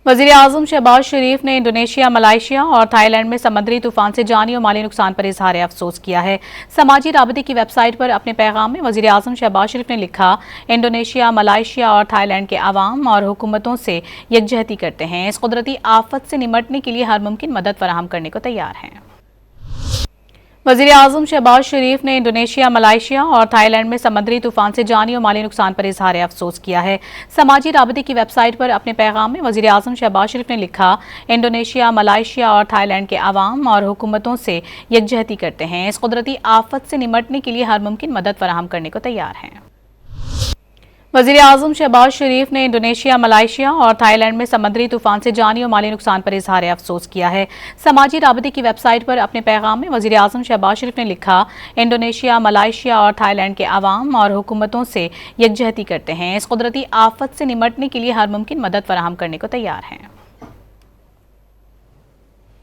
वज़ीर-ए-आज़म शहबाज शरीफ ने इंडोनेशिया, मलाइशिया और थाईलैंड में समुद्री तूफान से जानी और माली नुकसान पर इजहार अफसोस किया है। समाजी राबते की वेबसाइट पर अपने पैगाम में वज़ीर-ए-आज़म शहबाज शरीफ ने लिखा, इंडोनेशिया, मलाइशिया और थाईलैंड के अवाम और हुकूमतों से यकजहती करते हैं। इस कुदरती आफत से निमटने के लिए हर मुमकिन मदद फराहम करने को तैयार हैं। वज़ीर-ए-आज़म शहबाज शरीफ ने इंडोनेशिया, मलाइशिया और थाईलैंड में समुद्री तूफान से जानी और माली नुकसान पर इजहार अफसोस किया है। समाजी राबते की वेबसाइट पर अपने पैगाम में वज़ीर-ए-आज़म शहबाज शरीफ ने लिखा, इंडोनेशिया, मलाइशिया और थाईलैंड के अवाम और हुकूमतों से यकजहती करते हैं। इस कुदरती आफत से निमटने के लिए हर मुमकिन मदद फराहम करने को तैयार हैं। वज़ीर-ए-आज़म शहबाज शरीफ ने इंडोनेशिया, मलाइशिया और थाईलैंड में समुद्री तूफान से जानी और माली नुकसान पर इजहार अफसोस किया है। समाजी राबते की वेबसाइट पर अपने पैगाम में वज़ीर-ए-आज़म शहबाज शरीफ ने लिखा, इंडोनेशिया, मलाइशिया और थाईलैंड के अवाम और हुकूमतों से यकजहती करते हैं। इस कुदरती आफत से निमटने के लिए हर मुमकिन मदद फराहम करने को तैयार हैं।